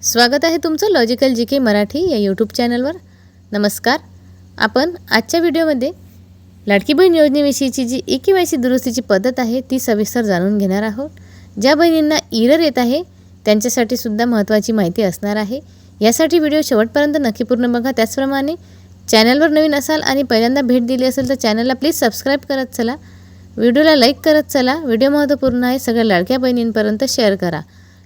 स्वागत आहे तुमचं लॉजिकल जी के मराठी या यूट्यूब चॅनलवर। नमस्कार। आपण आजच्या व्हिडिओमध्ये लाडकी बहीण योजनेविषयीची जी ई-के-वाय-सी दुरुस्तीची पद्धत आहे ती सविस्तर जाणून घेणार आहोत। ज्या बहिणींना एरर येत आहे त्यांच्यासाठी सुद्धा महत्त्वाची माहिती असणार आहे। यासाठी व्हिडिओ शेवटपर्यंत नक्की पूर्ण बघा। त्याचप्रमाणे चॅनलवर नवीन असाल आणि पहिल्यांदा भेट दिली असेल तर चॅनलला प्लीज सबस्क्राइब करत चला, व्हिडिओला लाईक करत चला। व्हिडिओ महत्त्वपूर्ण आहे, सगळ्या लाडक्या बहिणींपर्यंत शेअर करा।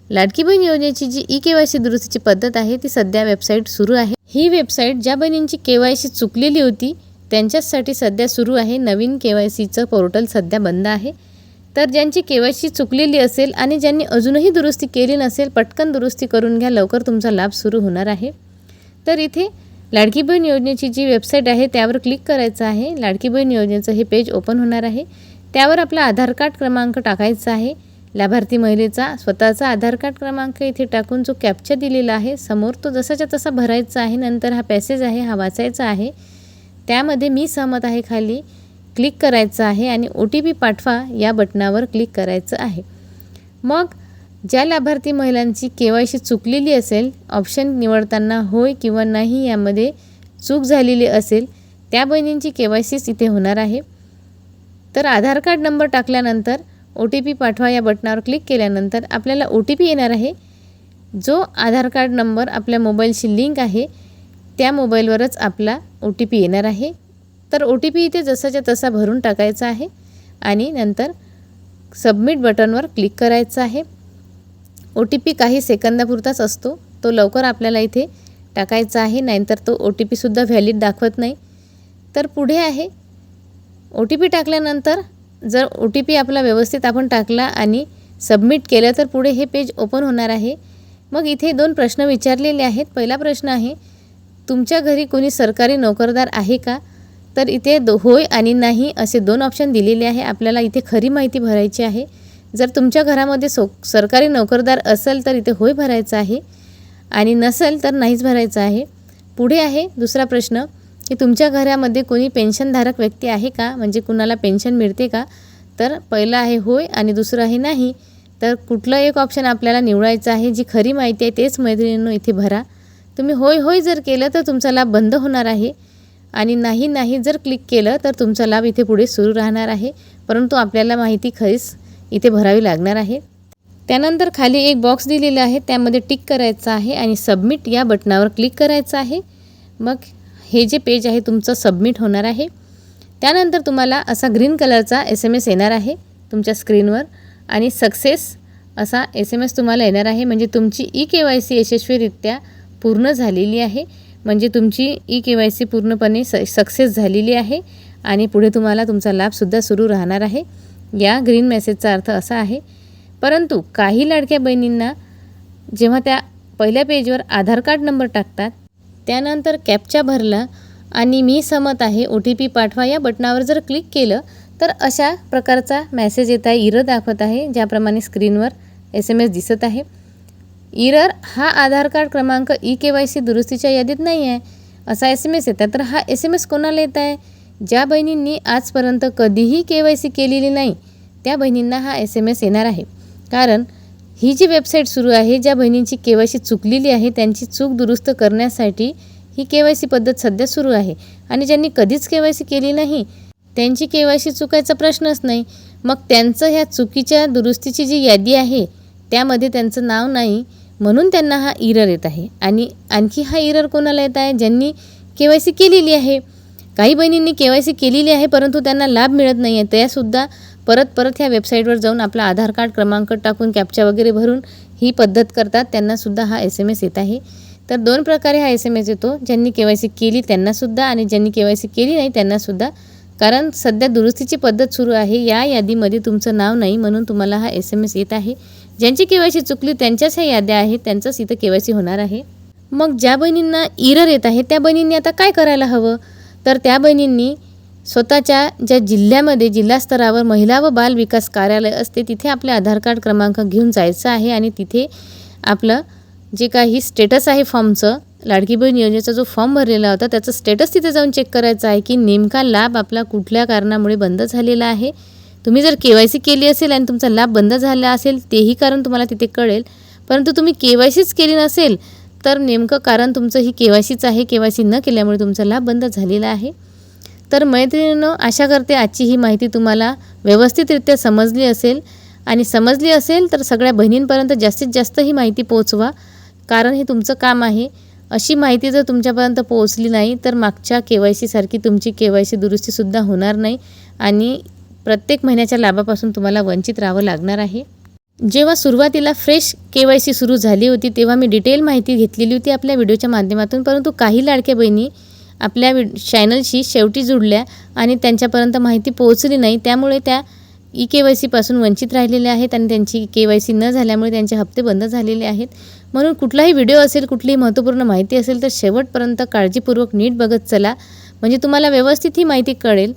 लाडकी बहीण योजनेची जी ई-के-वाय-सी दुरुस्तीची पद्धत आहे ती सध्या वेबसाईट सुरू आहे। ही वेबसाईट ज्या बहिणींची के-वाय-सी चुकलेली होती त्यांच्यासाठी सध्या सुरू आहे। नवीन के-वाय-सीचं पोर्टल सध्या बंद आहे। तर ज्यांची के-वाय-सी चुकलेली असेल आणि ज्यांनी अजूनही दुरुस्ती केली नसेल पटकन दुरुस्ती करून घ्या, लवकर तुमचा लाभ सुरू होणार आहे। तर इथे लाडकी बहीण योजनेची जी वेबसाईट आहे त्यावर क्लिक करायचं आहे। लाडकी बहीण योजनेचं हे पेज ओपन होणार आहे। त्यावर आपला आधार कार्ड क्रमांक टाकायचा आहे। लाभार्थी महिलेचा स्वतःचा आधार कार्ड क्रमांक इथे टाकून जो कॅप्चा दिलेला आहे समोर तो जसाच्या तसा भरायचा आहे। नंतर हा पॅसेज आहे हा वाचायचा आहे। त्यामध्ये मी सहमत आहे खाली क्लिक करायचं आहे आणि OTP पाठवा या बटनावर क्लिक करायचं आहे। मग ज्या लाभार्थी महिलांची के-वाय-सी चुकलेली असेल, ऑप्शन निवडताना होय किंवा नाही यामध्ये चूक झालेली असेल त्या बहिणींची के-वाय-सीच इथे होणार आहे। तर आधार कार्ड नंबर टाकल्यानंतर OTP पाठवा या बटनावर क्लिक केल्यानंतर आपल्याला OTP येणार आहे। जो आधार कार्ड नंबर आपल्या मोबाईलशी लिंक आहे त्या मोबाईलवरच आपला OTP येणार आहे। तर OTP इथे जसाच्या तसा भरून टाकायचा आहे आणि नंतर सबमिट बटनवर क्लिक करायचं आहे। OTP काही सेकंदापुरताच असतो, तो लवकर आपल्याला इथे टाकायचा आहे, नाहीतर तो OTP सुद्धा व्हॅलिड दाखवत नाही। तर पुढे आहे OTP टाकल्यानंतर जर OTP आपला व्यवस्थित आपण टाकला आणि सबमिट केलं तर पुढे हे पेज ओपन होणार आहे। मग इथे दोन प्रश्न विचारलेले आहेत। पहिला प्रश्न आहे तुमच्या घरी कोणी सरकारी नोकरदार आहे का? तर इथे होय आणि नाही असे दोन ऑप्शन दिलेले आहे। आपल्याला इथे खरी माहिती भरायची आहे। जर तुमच्या घरामध्ये सरकारी नोकरदार असेल तर इथे होय भरायचं आहे आणि नसेल तर नाहीच भरायचं आहे। पुढे आहे दुसरा प्रश्न की तुमच्या घरामध्ये कोणी पेन्शनधारक व्यक्ती आहे का, म्हणजे कुणाला पेन्शन मिळते का? तर पहिलं आहे होय आणि दुसरं आहे नाही। तर कुठलं एक ऑप्शन आपल्याला निवडायचं आहे। जी खरी माहिती आहे तेच मैत्रिणींनो इथे भरा। तुम्ही होय होय जर केलं तर तुमचा लाभ बंद होणार आहे आणि नाही नाही जर क्लिक केलं तर तुमचा लाभ इथे पुढे सुरू राहणार आहे, परंतु आपल्याला माहिती खरीच इथे भरावी लागणार आहे। त्यानंतर खाली एक बॉक्स दिलेला आहे त्यामध्ये टिक करायचं आहे आणि सबमिट या बटनावर क्लिक करायचं आहे। मग हे जे पेज आहे तुमचं सबमिट होणार आहे। त्यानंतर तुम्हाला असा ग्रीन कलरचा SMS येणार आहे तुमच्या स्क्रीनवर आणि सक्सेस असा SMS तुम्हाला येणार आहे, म्हणजे तुमची ई-के-वाय-सी यशस्वीरित्या पूर्ण झालेली आहे। म्हणजे तुमची ई-के-वाय-सी पूर्णपणे सक्सेस झालेली आहे आणि पुढे तुम्हाला तुमचा लाभसुद्धा सुरू राहणार आहे। या ग्रीन मेसेजचा अर्थ असा आहे। परंतु काही लाडक्या बहिणींना जेव्हा त्या पहिल्या पेजवर आधार कार्ड नंबर टाकतात त्यानंतर कॅप्चा भरला आणि मी सहमत आहे OTP पाठवा या बटनावर जर क्लिक केलं तर अशा प्रकारचा मेसेज येत आहे, एरर दाखवत आहे। ज्याप्रमाणे स्क्रीनवर SMS दिसत आहे। एरर हा आधार कार्ड क्रमांक ई-के-वाय-सी दुरुस्तीच्या यादीत नाही आहे असा SMS येतात। तर हा SMS कोणाला येत आहे? ज्या बहिणींनी आजपर्यंत कधीही के-वाय-सी केलेली नाही त्या बहिणींना हा SMS येणार आहे। कारण ही जी वेबसाईट सुरू आहे ज्या बहिणींची के-वाय-सी चुकलेली आहे त्यांची चूक दुरुस्त करण्यासाठी ही के-वाय-सी पद्धत सध्या सुरू आहे आणि ज्यांनी कधीच के-वाय-सी केली नाही त्यांची के-वाय-सी चुकायचा प्रश्नच नाही। मग त्यांचं ह्या चुकीच्या दुरुस्तीची जी यादी आहे त्यामध्ये त्यांचं नाव नाही, म्हणून त्यांना हा एरर येत आहे। आणि आणखी हा एरर कोणाला येत आहे? ज्यांनी के-वाय-सी केलेली आहे। काही बहिणींनी के-वाय-सी केलेली आहे परंतु त्यांना लाभ मिळत नाही आहे, त्यासुद्धा परत ह्या वेबसाईटवर जाऊन आपला आधार कार्ड क्रमांक टाकून कॅप्चा वगैरे भरून ही पद्धत करतात, त्यांनासुद्धा हा SMS येत आहे। तर दोन प्रकारे हा SMS येतो, ज्यांनी के-वाय-सी केली त्यांनासुद्धा आणि ज्यांनी के-वाय-सी केली नाही त्यांनासुद्धा। कारण सध्या दुरुस्तीची पद्धत सुरू आहे, या यादीमध्ये तुमचं नाव नाही म्हणून तुम्हाला हा SMS येत आहे। ज्यांची के-वाय-सी चुकली त्यांच्याच ह्या याद्या आहेत, त्यांचंच इथं के-वाय-सी होणार आहे। मग ज्या बहिणींना एरर येत आहे त्या बहिणींनी आता काय करायला हवं? तर त्या बहिणींनी स्वतःच्या ज्या जिल्ह्यामध्ये जिल्हा स्तरावर महिला व बाल विकास कार्यालय असते तिथे आपले आधार कार्ड क्रमांक घेऊन जायचं आहे आणि तिथे आपलं जे काही स्टेटस आहे फॉर्मचं, लाडकी बहीण योजनेचा जो फॉर्म भरलेला होता त्याचं स्टेटस तिथे जाऊन चेक करायचं आहे की नेमका लाभ आपला कुठल्या कारणामुळे बंद झालेला आहे। तुम्ही जर के-वाय-सी केली असेल आणि तुमचा लाभ बंद झाला असेल तेही कारण तुम्हाला तिथे कळेल, परंतु तुम्ही KYCच केली नसेल तर नेमकं कारण तुमचं ही KYCच आहे. KYC न केल्यामुळे तुमचा लाभ बंद झालेला आहे. तर मैत्रिणींनो, आशा करते आजची ही माहिती तुम्हाला व्यवस्थितरित्या समजली असेल आणि समजली असेल तर सगळ्या बहिणींपर्यंत जास्तीत जास्त ही माहिती पोहोचवा, कारण हे तुमचं काम आहे. अशी माहिती जर तुमच्यापर्यंत पोहोचली नाही तर मागच्या KYC सारखी तुमची KYC दुरुस्तीसुद्धा होणार नाही आणि प्रत्येक महिन्याच्या लाभापासून तुम्हाला वंचित राहावं लागणार आहे. जेव्हा सुरुवातीला फ्रेश KYC सुरू झाली होती तेव्हा मी डिटेल माहिती घेतलेली होती आपल्या व्हिडिओच्या माध्यमातून, परंतु काही लाडक्या बहिणी आपल्या चॅनलशी शेवटी जुडल्या आणि त्यांच्यापर्यंत माहिती पोहोचली नाही. त्यामुळे त्या EKYC पासून वंचित राहिलेले आहेत आणि त्यांची KYC न झाल्यामुळे त्यांचे हप्ते बंद झालेले आहेत. म्हणून कुठलाही व्हिडिओ असेल, कुठलीही महत्त्वपूर्ण माहिती असेल तर शेवटपर्यंत काळजीपूर्वक नीट बघत चला, म्हणजे तुम्हाला व्यवस्थित ही माहिती कळेल.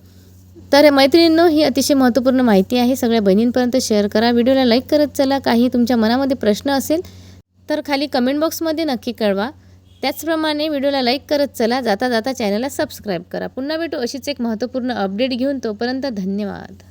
तर मैत्रिणींनो, ही अतिशय महत्त्वपूर्ण माहिती आहे. सगळ्या बहिणींपर्यंत शेअर करा, व्हिडिओला लाईक करत चला. काही तुमच्या मनामध्ये प्रश्न असेल तर खाली कमेंट बॉक्समध्ये नक्की कळवा. त्याचप्रमाणे व्हिडिओला लाईक करत चला. जाता जाता चॅनलला सबस्क्राईब करा. पुन्हा भेटू अशीच एक महत्त्वपूर्ण अपडेट घेऊन. तोपर्यंत धन्यवाद.